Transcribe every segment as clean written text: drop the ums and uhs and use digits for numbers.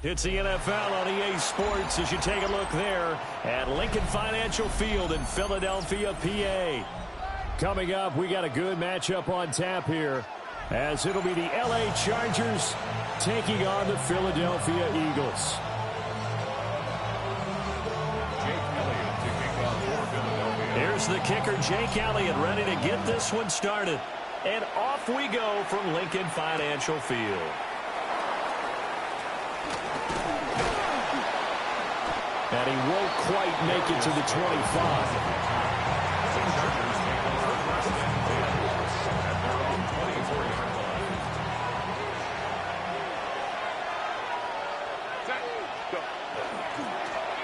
It's the NFL on EA Sports as you take a look there at Lincoln Financial Field in Philadelphia, PA. Coming up, we got a good matchup on tap here as it'll be the LA Chargers taking on the Philadelphia Eagles. Here's the kicker, Jake Elliott, ready to get this one started. And off we go from Lincoln Financial Field. And he won't quite make it to the 25.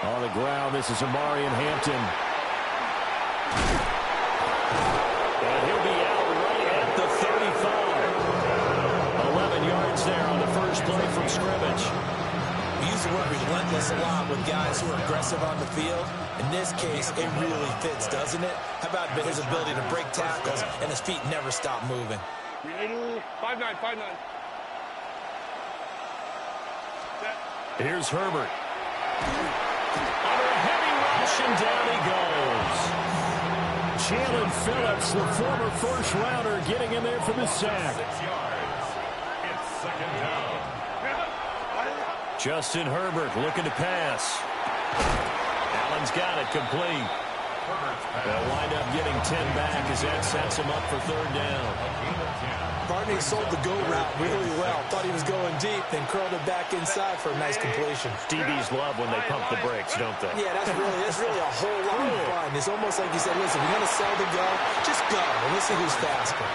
On the ground, this is Amarian Hampton. And he'll be out right at the 35. 11 yards there on the first play from scrimmage. We use the word relentless a lot with guys who are aggressive on the field. In this case, it really fits, doesn't it? How about his ability to break tackles and his feet never stop moving? 5-9, 5-9. Here's Herbert. Under a heavy rush, and down he goes. Jalen Phillips, the former first-rounder, getting in there for the sack. 6 yards. It's second down. Justin Herbert looking to pass. Allen's got it complete. They'll wind up getting 10 back as that sets him up for third down. Barney sold the go route really well. Thought he was going deep, then curled it back inside for a nice completion. DBs love when they pump the brakes, don't they? Yeah, that's really a whole lot of fun. It's almost like you said, listen, you're going to sell the go, just go, and let's see who's faster.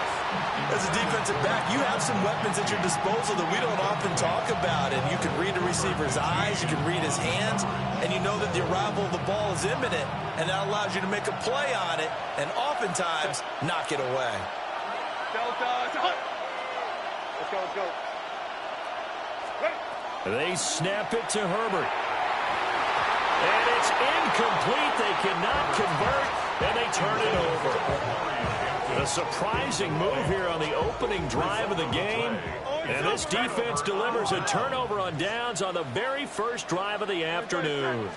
As a defensive back, you have some weapons at your disposal that we don't often talk about, and you can read a receiver's eyes, you can read his hands, and you know that the arrival of the ball is imminent, and that allows you to make a play on it, and oftentimes knock it away. Let's go. They snap it to Herbert. And it's incomplete. They cannot convert, and they turn it over. A surprising move here on the opening drive of the game. And this defense delivers a turnover on downs on the very first drive of the afternoon.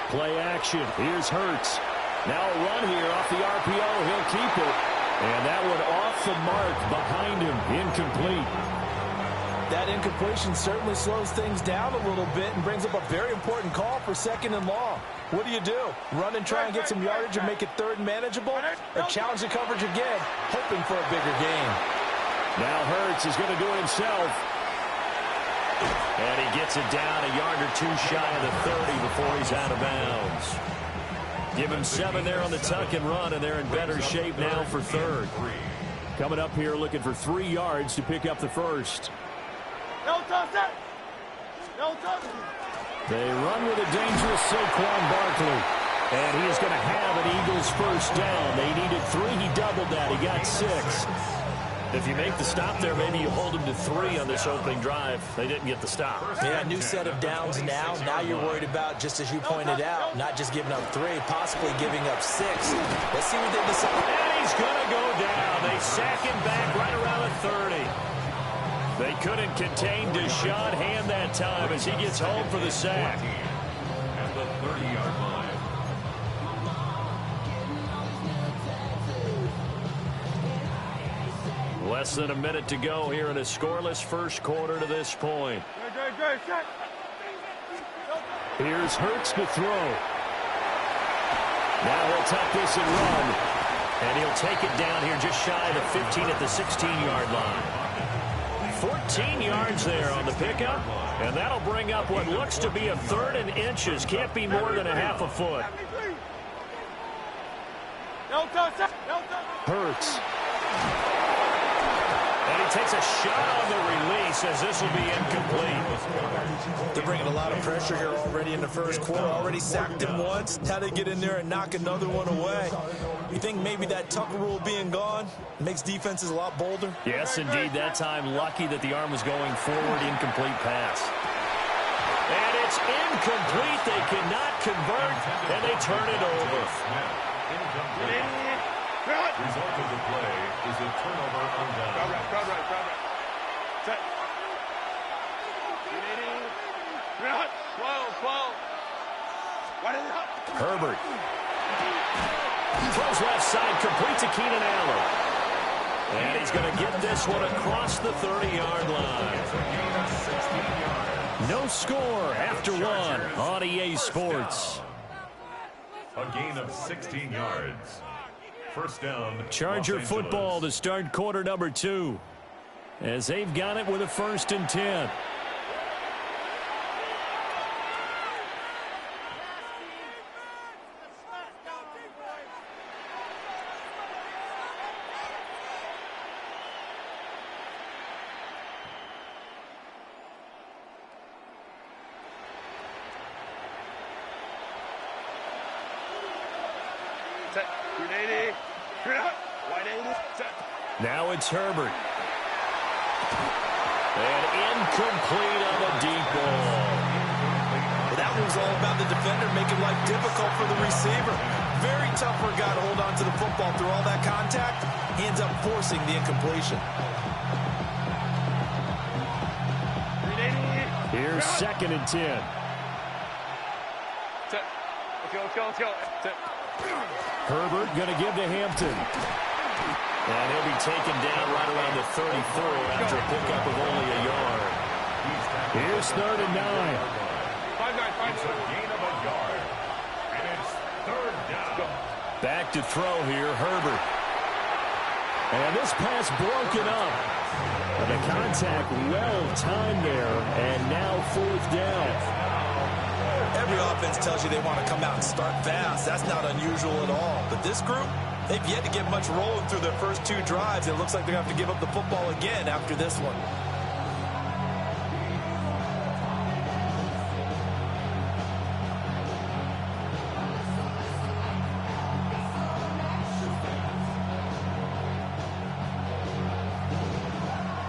Play action. Here's Hurts. Now a run here off the RPO. He'll keep it. And that one off the mark behind him. Incomplete. That incompletion certainly slows things down a little bit and brings up a very important call for second and long. What do? Run and try and get some yardage and make it third and manageable? Or challenge the coverage again, hoping for a bigger gain? Now Hurts is going to do it himself. And he gets it down a yard or two shy of the 30 before he's out of bounds. Give him 7 there on the tuck and run, and they're in better shape now for third. Coming up here looking for 3 yards to pick up the first. They run with a dangerous Saquon Barkley. And he is going to have an Eagles first down. They needed 3. He doubled that. He got 6. If you make the stop there, maybe you hold him to 3 on this opening drive. They didn't get the stop. Yeah, new set of downs now. Now you're worried about, just as you pointed out, not just giving up 3, possibly giving up 6. Let's see what they decide. And he's going to go down. They sack him back right around the 30. They couldn't contain Deshaun Hand that time as he gets home for the sack. At the 30-yard line. Less than a minute to go here in a scoreless first quarter to this point. Here's Hurts to throw. Now he'll tuck this and run. And he'll take it down here just shy of the 15 at the 16-yard line. 14 yards there on the pickup. And that'll bring up what looks to be a 3rd and inches. Can't be more than a half a foot. Hurts. And he takes a shot on the release as this will be incomplete. They're bringing a lot of pressure here already in the first quarter. Already sacked him once. Now they get in there and knock another one away. You think maybe that Tucker rule being gone makes defenses a lot bolder? Yes, indeed. That time lucky that the arm was going forward. Incomplete pass. And it's incomplete. They cannot convert, and they turn it over. Result of the play is a turnover on down. Herbert. Throws left side, complete to Keenan Allen. And he's going to get this one across the 30-yard line. No score after one on EA Sports. A gain of 16 yards. First down. Charger football to start quarter number 2. As they've got it with a 1st and 10. Now it's Herbert. And incomplete on the deep ball. Well, that was all about the defender making life difficult for the receiver. Very tough for a guy to hold on to the football through all that contact. He ends up forcing the incompletion. Here's 2nd and 10. Let's go. Herbert going to give to Hampton. And he'll be taken down right around the 34 after a pickup of only a yard. Here's 3rd and 9. 5 yards. It's a gain of a yard. And it's 3rd down. Back to throw here, Herbert. And this pass broken up. And the contact well timed there. And now 4th down. Every offense tells you they want to come out and start fast. That's not unusual at all. But this group, they've yet to get much rolling through their first 2 drives. It looks like they're going to have to give up the football again after this one.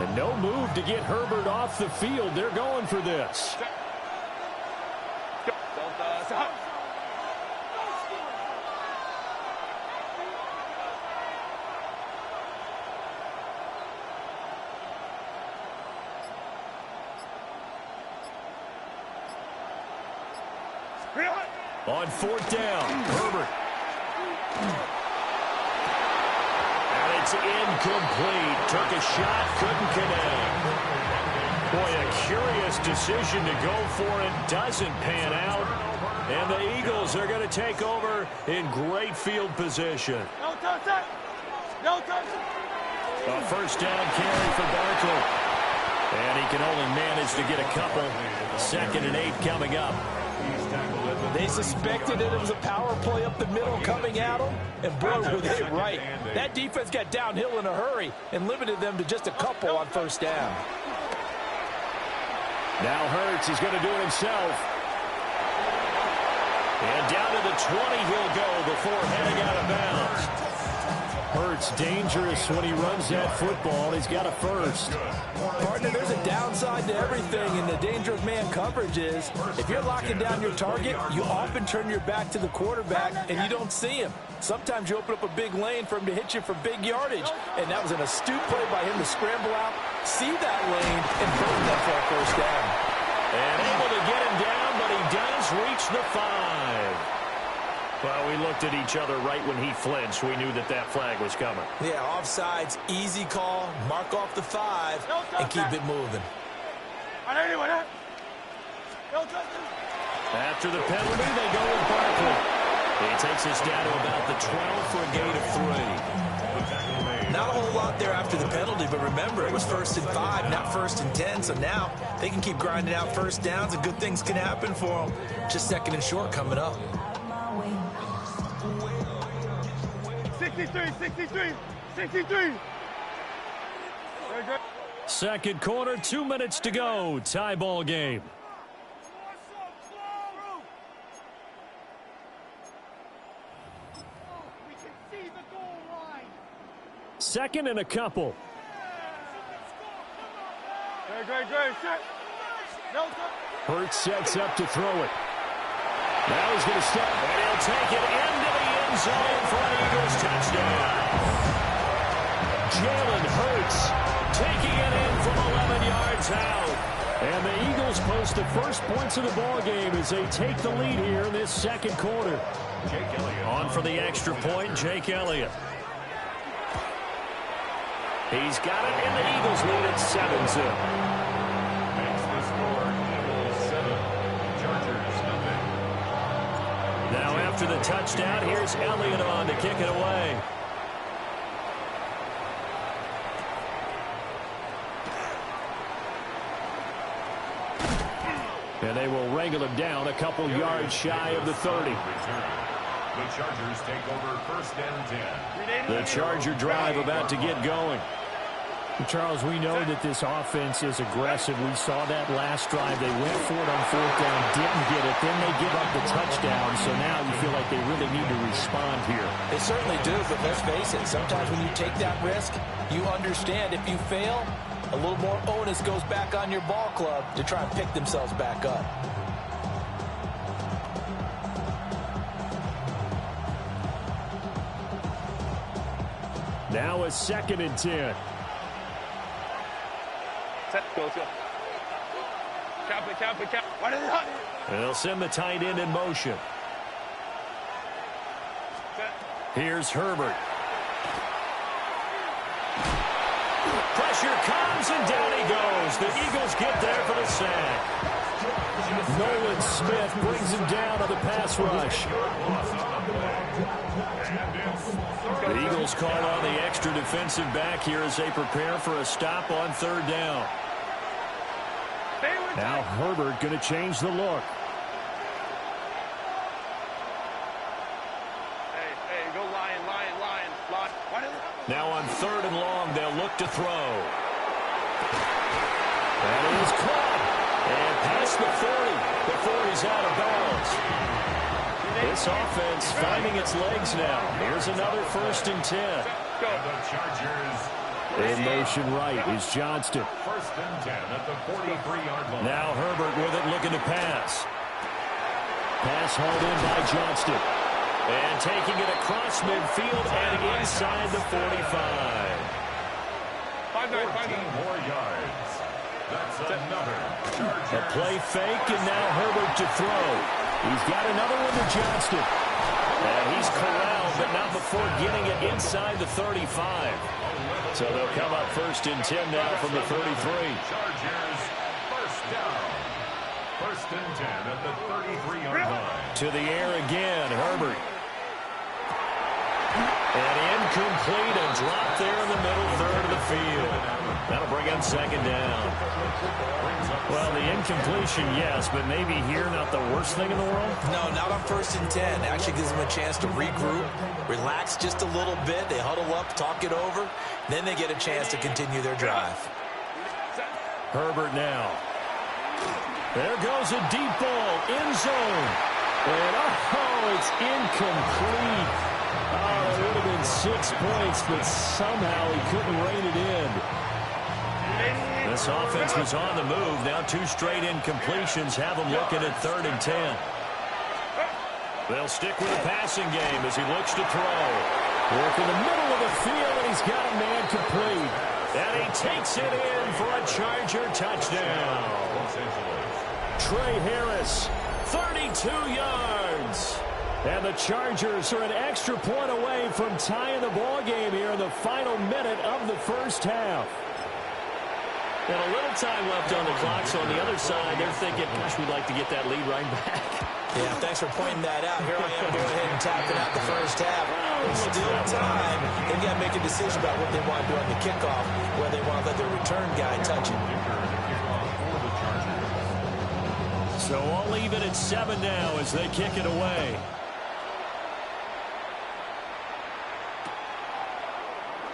And no move to get Herbert off the field. They're going for this. On 4th down, Herbert. And it's incomplete. Took a shot, couldn't connect. Boy, a curious decision to go for it. Doesn't pan out. And the Eagles are going to take over in great field position. No touchdown. A 1st down carry for Barkley. And he can only manage to get a couple. 2nd and 8 coming up. They suspected that it was a power play up the middle coming at them, and boy, were they right. That defense got downhill in a hurry and limited them to just a couple on 1st down. Now Hurts is going to do it himself. And down to the 20 he'll go before heading out of bounds. Hurts dangerous when he runs that football. He's got a 1st. Partner, there's a downside to everything, and the danger of man coverage is if you're locking down your target, you often turn your back to the quarterback and you don't see him. Sometimes you open up a big lane for him to hit you for big yardage, and that was an astute play by him to scramble out, see that lane, and burn that for a 1st down. And able to get him down, but he does reach the 5. Well, we looked at each other right when he flinched. We knew that that flag was coming. Yeah, offsides, easy call, mark off the 5, and keep it moving. After the penalty, they go with Barkley. He takes us down to about the 12 for a gain of 3. Not a whole lot there after the penalty, but remember, it was 1st and 5, not 1st and 10, so now they can keep grinding out 1st downs, and good things can happen for them. Just 2nd and short coming up. 63. 2nd quarter, 2 minutes to go. Tie ball game. We can see the goal line. 2nd and a couple. Great. Hurts sets up to throw it. Now he's going to step, and he'll take it into the end zone for an Eagles touchdown. Jalen Hurts taking it in from 11 yards out. And the Eagles post the first points of the ball game as they take the lead here in this second quarter. Jake Elliott. On for the extra point, Jake Elliott. He's got it, and the Eagles lead at 7-0. Makes the score Eagles 7, Chargers nothing. Now after the touchdown, here's Elliott on to kick it away. And they will wrangle him down a couple yards shy of the 30. The Chargers take over first and 10. The Charger drive about to get going. Charles, we know that this offense is aggressive. We saw that last drive. They went for it on fourth down, didn't get it. Then they give up the touchdown. So now you feel like they really need to respond here. They certainly do, but let's face it. Sometimes when you take that risk, you understand if you fail, a little more onus goes back on your ball club to try and pick themselves back up. Now a 2nd and 10. Cap. What is it? They'll send the tight end in motion. Here's Herbert. Pressure comes, and down he goes. The Eagles get there for the sack. Nolan Smith brings him down on the pass rush. The Eagles call on the extra defensive back here as they prepare for a stop on 3rd down. Now Herbert going to change the look. Hey, go Lion. What is it? Now on 3rd and long, they'll look to throw. That is caught. And past the 40 before he's out of bounds. This offense finding its legs now. Here's another 1st and 10. The Chargers. In motion right is Johnston. First and 10 at the 43-yard line. Now Herbert with it, looking to pass. Pass hauled in by Johnston. And taking it across midfield and inside the 45. 14 more yards. That's another Chargers. A play fake, and now Herbert to throw. He's got another one to Johnston. And he's corralled, but not before getting it inside the 35. So they'll come up 1st and 10 now from the 33. Chargers first down. First and 10 at the 33-yard line. To the air again, Herbert. And incomplete, a drop there in the middle third of the field. That'll bring him 2nd down. Well, the incompletion, yes, but maybe here not the worst thing in the world? No, not on 1st and 10. Actually gives them a chance to regroup, relax just a little bit. They huddle up, talk it over. Then they get a chance to continue their drive. Herbert now. There goes a deep ball, end zone. And it's incomplete. Oh, it would have been 6 points, but somehow he couldn't rein it in. This offense was on the move. Now 2 straight incompletions have them looking at 3rd and 10. They'll stick with the passing game as he looks to throw. Work in the middle of the field, and he's got a man complete. And he takes it in for a Charger touchdown. Trey Harris, 32 yards. And the Chargers are an extra point away from tying the ball game here in the final minute of the first half. And a little time left on the clock, so on the other side, they're thinking, gosh, we'd like to get that lead right back. Yeah, thanks for pointing that out. Here I am going ahead and tapping out the first half. Still time. They've got to make a decision about what they want to do on the kickoff, whether they want to let their return guy touch it. So all even at 7 now as they kick it away.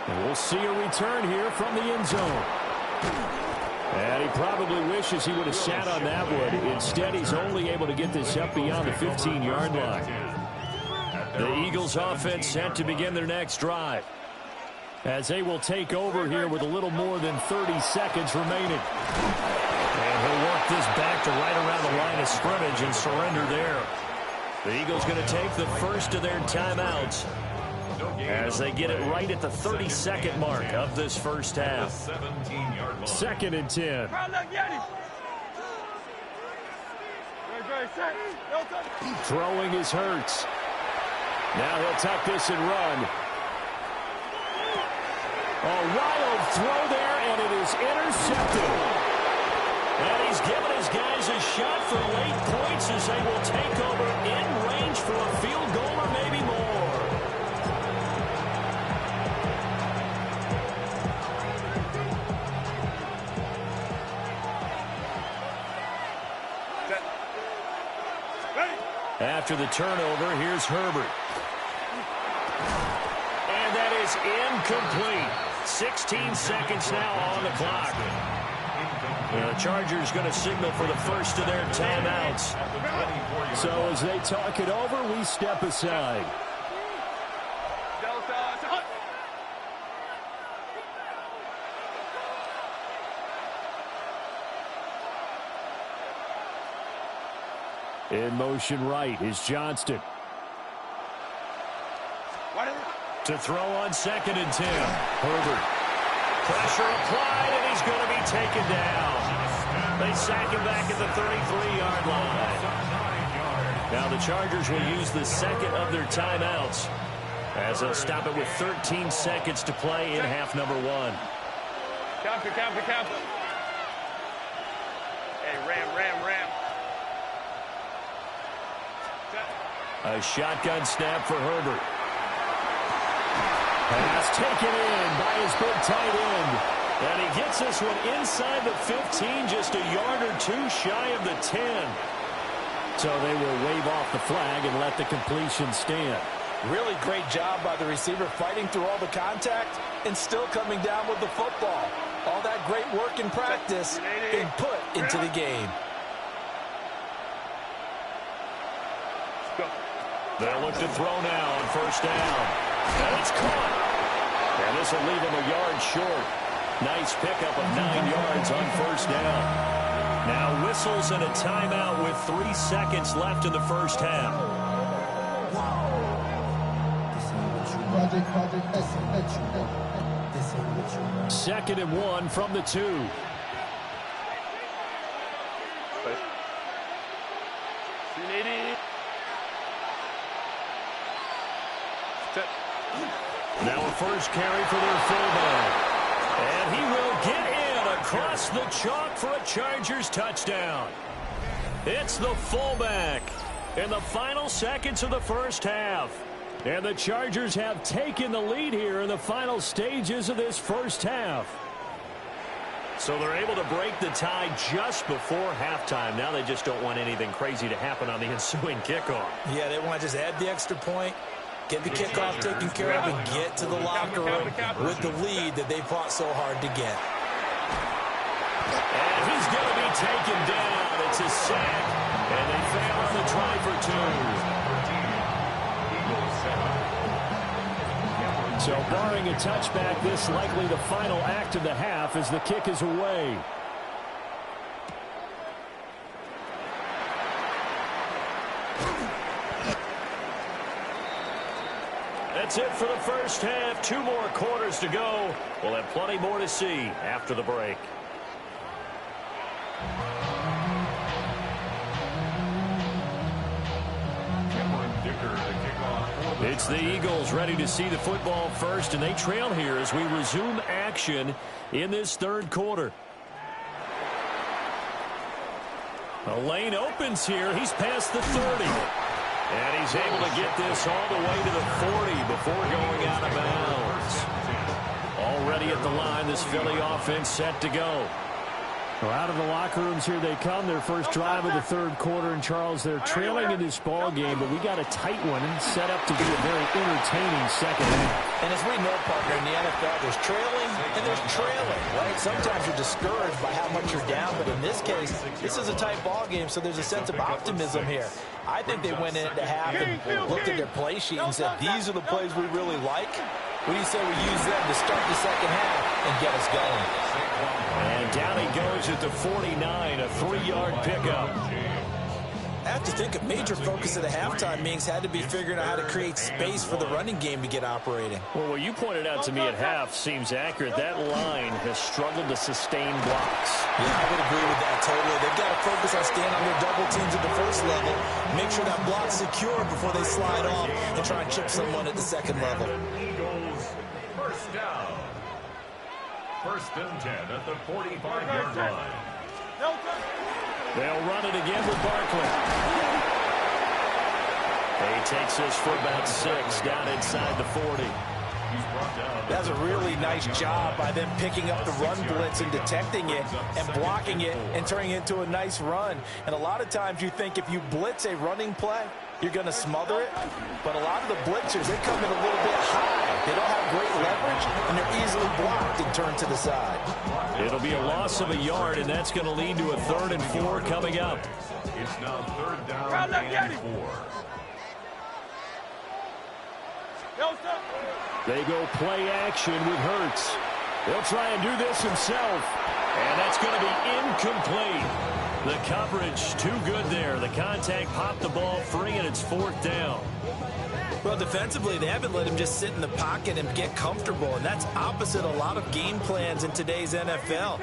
And we'll see a return here from the end zone. And he probably wishes he would have sat on that one. Instead, he's only able to get this up beyond the 15-yard line. The Eagles offense set to begin their next drive, as they will take over here with a little more than 30 seconds remaining. And he'll work this back to right around the line of scrimmage and surrender there. The Eagles going to take the first of their timeouts as they get it right at the 32nd mark of this first half. 2nd and 10. Throwing is Hurts. Now he'll tuck this and run. A wild throw there, and it is intercepted. And he's given his guys a shot for late points as they will take over in range for a field goal or maybe more. After the turnover, here's Herbert. And that is incomplete. 16 seconds now on the clock. The Chargers going to signal for the first of their timeouts. So as they talk it over, we step aside. In motion right is Johnston. To throw on 2nd and 10. Herbert. Pressure applied, and he's going to be taken down. They sack him back at the 33-yard line. Now the Chargers will use the second of their timeouts as they'll stop it with 13 seconds to play in half number 1. Count. Hey, ram. A shotgun snap for Herbert. Pass taken in by his big tight end. And he gets this one inside the 15, just a yard or two shy of the 10. So they will wave off the flag and let the completion stand. Really great job by the receiver fighting through all the contact and still coming down with the football. All that great work in practice being put into the game. They'll look to throw now on first down. And it's caught. And this will leave him a yard short. Nice pickup of 9 yards on first down. Now whistles and a timeout with 3 seconds left in the first half. Second and 1 from the 2. Now a first carry for their fullback. And he will get in across the chalk for a Chargers touchdown. It's the fullback in the final seconds of the first half. And the Chargers have taken the lead here in the final stages of this first half. So they're able to break the tie just before halftime. Now they just don't want anything crazy to happen on the ensuing kickoff. Yeah, they want to just add the extra point, get the kickoff taken care of, and get to the locker room with the lead that they fought so hard to get. And he's going to be taken down. It's a sack, and they fail on the try for 2. So barring a touchback, this likely the final act of the half as the kick is away. That's it for the first half. 2 more quarters to go. We'll have plenty more to see after the break. It's the Eagles ready to see the football first, and they trail here as we resume action in this third quarter. The lane opens here. He's past the 30. And he's able to get this all the way to the 40 before going out of bounds. Already at the line, this Philly offense set to go. Well, out of the locker rooms here they come. Their first drive of the third quarter. And, Charles, they're trailing in this ball game, but we got a tight one and set up to be a very entertaining second half. And as we know, partner, in the NFL, there's trailing and there's trailing, right? Sometimes you're discouraged by how much you're down, but in this case, this is a tight ball game, so there's a sense of optimism here. I think they went into half and looked at their play sheet and said, these are the plays we really like. What do you say we use them to start the second half and get us going? And down he goes at the 49, a 3-yard pickup. have to think a major focus of the halftime meetings had to be figuring out how to create space for the running game to get operating. Well, what you pointed out to me at half seems accurate. That line has struggled to sustain blocks. Yeah, I would agree with that totally. They've got to focus on staying on their double teams at the first level, make sure that block's secure before they slide off and try and chip someone at the second level. Eagles, first down. First and 10 at the 45-yard line. They'll run it again with Barkley. He takes this for about 6 down inside the 40. That's a really nice job by them picking up the run blitz and detecting it and blocking it and turning it into a nice run. And a lot of times you think if you blitz a running play, you're going to smother it. But a lot of the blitzers, they come in a little bit high. They don't have great leverage, and they're easily blocked and turned to the side. It'll be a loss of a yard, and that's going to lead to a 3rd and 4 coming up. It's now 3rd down and 4. They go play action with Hurts. He'll try and do this himself. And that's going to be incomplete. The coverage too good there. The contact popped the ball free, and it's 4th down. Well, defensively, they haven't let him just sit in the pocket and get comfortable, and that's opposite a lot of game plans in today's NFL.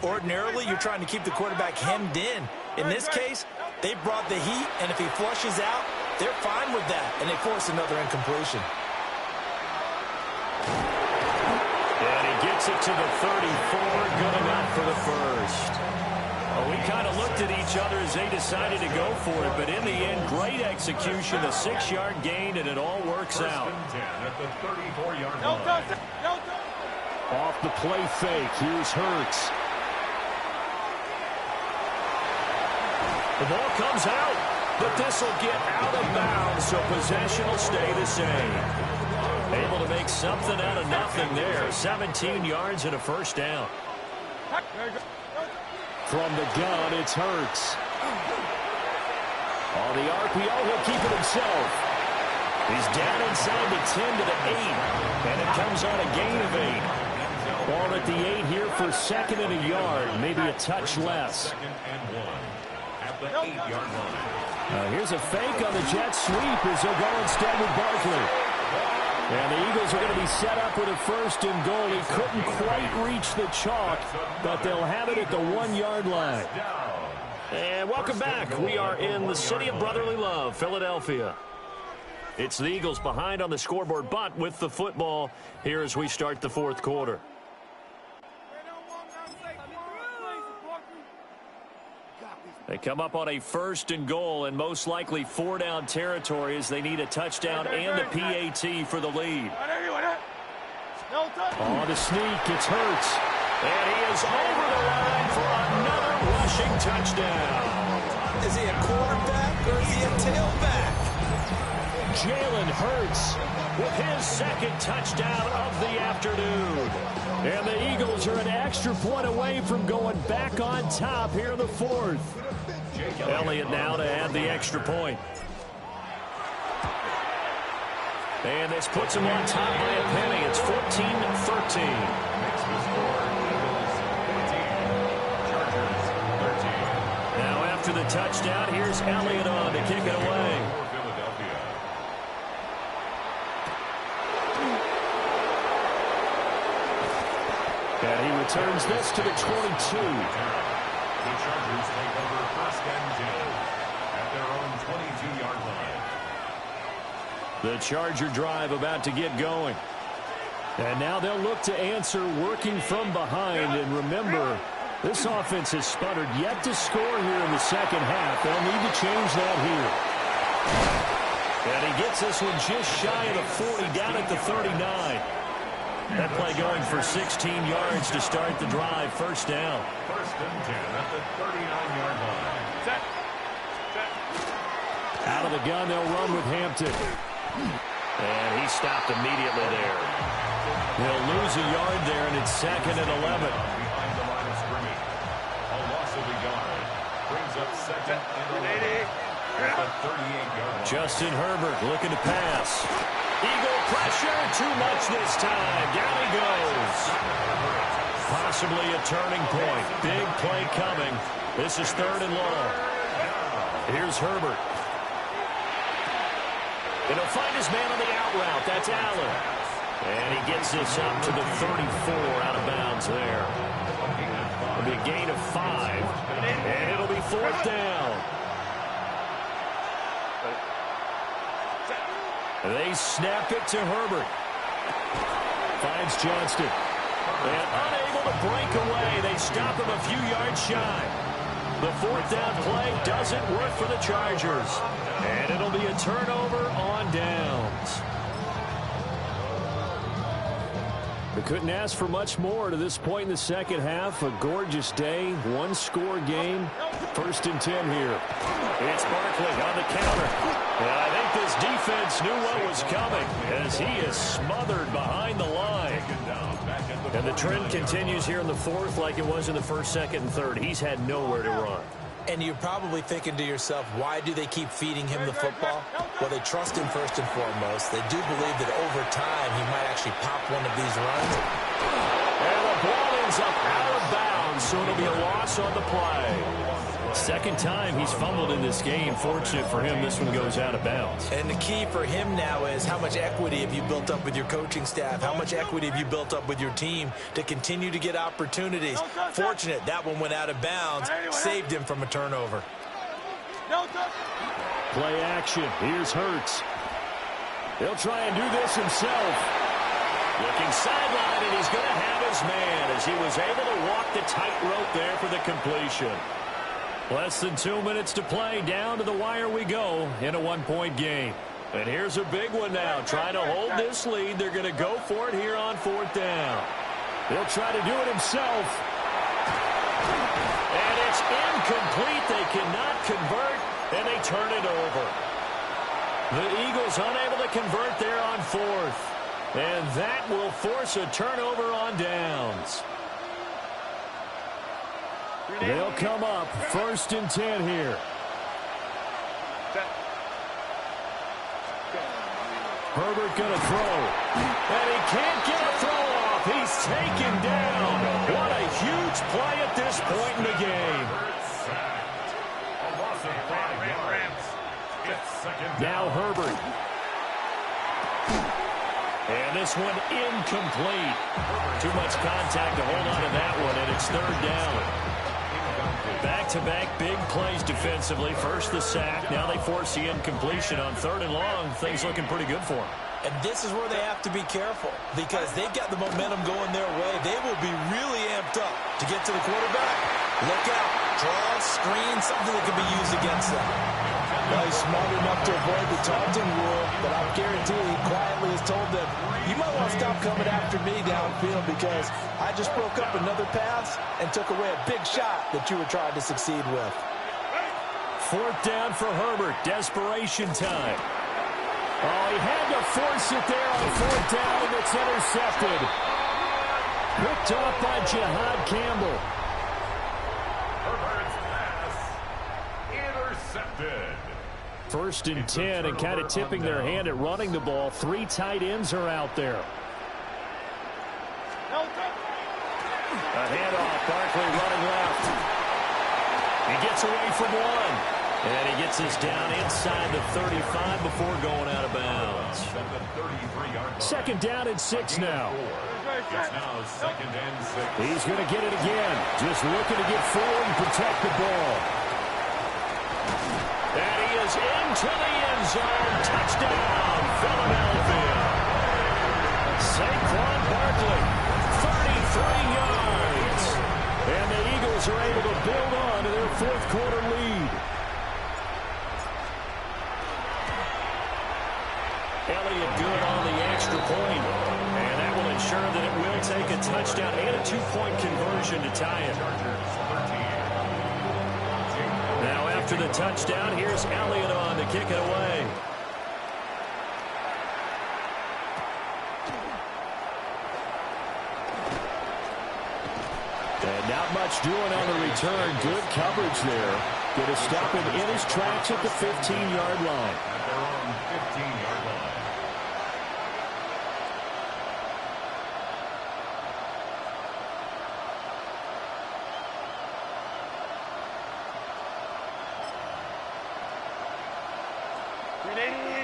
Ordinarily, you're trying to keep the quarterback hemmed in. In this case, they brought the heat, and if he flushes out, they're fine with that, and they force another incompletion. And he gets it to the 34, good enough for the first. Well, we kind of looked at each other as they decided to go for it, but in the end, great execution, a 6-yard gain, and it all works out. First and 10 at the 34-yard line. Off the play fake, here's Hurts. The ball comes out, but this will get out of bounds, so possession will stay the same. Able to make something out of nothing there. 17 yards and a 1st down. From the gun, it's Hurts. On the RPO, he'll keep it himself. He's down inside the 10 to the 8, and it comes on a gain of 8. Ball at the 8 here for 2nd and a yard, maybe a touch less. 2nd and 1 at the 8-yard line. Here's a fake on the jet sweep as they'll go instead with Barkley. And the Eagles are going to be set up with a 1st and goal. He couldn't quite reach the chalk, but they'll have it at the 1-yard line. And welcome back. We are in the city of brotherly love, Philadelphia. It's the Eagles behind on the scoreboard, but with the football here as we start the 4th quarter. They come up on a 1st and goal, and most likely 4-down territory as they need a touchdown and a PAT for the lead. On the sneak, it's Hurts. And he is over the line for another rushing touchdown. Is he a quarterback or is he a tailback? Jalen Hurts with his 2nd touchdown of the afternoon. And the Eagles are an extra point away from going back on top here in the 4th. Elliott now to add the extra point. And this puts him on top by a penny. It's 14-13. Now after the touchdown, here's Elliott on to kick it away. And he returns this to the 22. The Chargers take over 1st and 10 at their own 22-yard line. The Charger drive about to get going. And now they'll look to answer working from behind. And remember, this offense has sputtered yet to score here in the 2nd half. They'll need to change that here. And he gets this one just shy of the 40, down at the 39. That play going for 16 yards to start the drive. 1st down. 1st and 10 at the 39-yard line. Out of the gun, they'll run with Hampton. And he stopped immediately there. They'll lose a yard there, and it's 2nd and 11. Behind the line of scrimmage. A loss of a yard. Brings up 2nd and 11 at the 38-yard line. Justin Herbert looking to pass. Eagle pressure, too much this time. Down he goes. Possibly a turning point. Big play coming. This is 3rd and long. Here's Herbert. And he'll find his man on the out route. That's Allen. And he gets this up to the 34 out of bounds there. It'll be a gain of 5. And it'll be 4th down. They snap it to Herbert. Finds Johnston. And unable to break away. They stop him a few yards shy. The 4th down play doesn't work for the Chargers. And it'll be a turnover on downs. They couldn't ask for much more to this point in the second half. A gorgeous day, one-score game. 1st and 10 here. It's Barkley on the counter. And I think this defense knew what was coming as he is smothered behind the line. And the trend continues here in the 4th like it was in the 1st, 2nd, and 3rd. He's had nowhere to run. And you're probably thinking to yourself, why do they keep feeding him the football? Well, they trust him first and foremost. They do believe that over time he might actually pop one of these runs. And the ball ends up out of bounds, so it'll be a loss on the play. 2nd time he's fumbled in this game. Fortunate for him, this one goes out of bounds. And the key for him now is how much equity have you built up with your coaching staff? How much equity have you built up with your team to continue to get opportunities? Fortunate that one went out of bounds, saved him from a turnover. Play action. Here's Hurts. He'll try and do this himself. Looking sideline, and he's going to have his man as he was able to walk the tightrope there for the completion. Less than 2 minutes to play. Down to the wire we go in a one-point game. And here's a big one now. Trying to hold this lead. They're going to go for it here on 4th down. He'll try to do it himself. And it's incomplete. They cannot convert, and they turn it over. The Eagles unable to convert there on 4th. And that will force a turnover on downs. They'll come up 1st and 10 here. Herbert going to throw. And he can't get a throw off. He's taken down. What a huge play at this point in the game. Now Herbert. And this one incomplete. Too much contact to hold on to that one, and it's 3rd down. Back-to-back big plays defensively. First the sack. Now they force the incompletion on 3rd and long. Things looking pretty good for them. And this is where they have to be careful because they've got the momentum going their way. They will be really amped up to get to the quarterback. Look out. Draw, screen, something that can be used against them. Well, he's smart enough to avoid the taunting rule, but I guarantee he quietly has told them, you might want to stop coming after me downfield because I just broke up another pass and took away a big shot that you were trying to succeed with. 4th down for Herbert. Desperation time. Oh, he had to force it there on 4th down. It's intercepted. Picked off by Jihad Campbell. Herbert's pass intercepted. 1st and 10 and kind of tipping their hand at running the ball. 3 tight ends are out there. A handoff. Barkley running left. He gets away from one. And he gets this down inside the 35 before going out of bounds. 2nd down and 6 now. It's now 2nd and 6. He's going to get it again. Just looking to get forward and protect the ball. And he is into the end zone. Touchdown, Philadelphia. Saquon Barkley, 33 yards. And the Eagles are able to build on to their 4th quarter lead. Elliott good on the extra point. And that will ensure that it will take a touchdown and a 2-point conversion to tie it. Now after the touchdown, here's Elliott on to kick it away. And not much doing on the return. Good coverage there. Going to stop him in his tracks at the 15-yard line. At their own 15-yard line.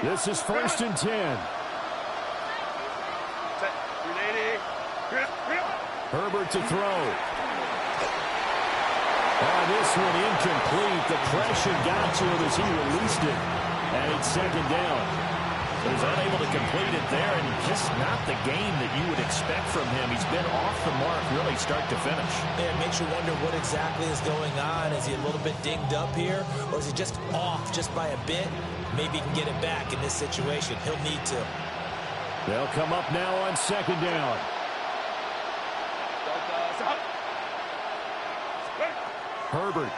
This is 1st and 10. Herbert to throw. This one incomplete. The pressure got to him as he released it. And it's 2nd down. He was unable to complete it there, and just not the game that you would expect from him. He's been off the mark really start to finish. Yeah, it makes you wonder what exactly is going on. Is he a little bit dinged up here, or is he just off just by a bit? Maybe he can get it back in this situation. He'll need to. They'll come up now on 2nd down. Herbert.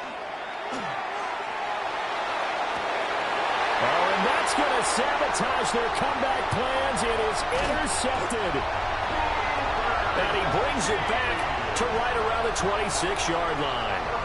Oh, and that's going to sabotage their comeback plans. It is intercepted. And he brings it back to right around the 26-yard line.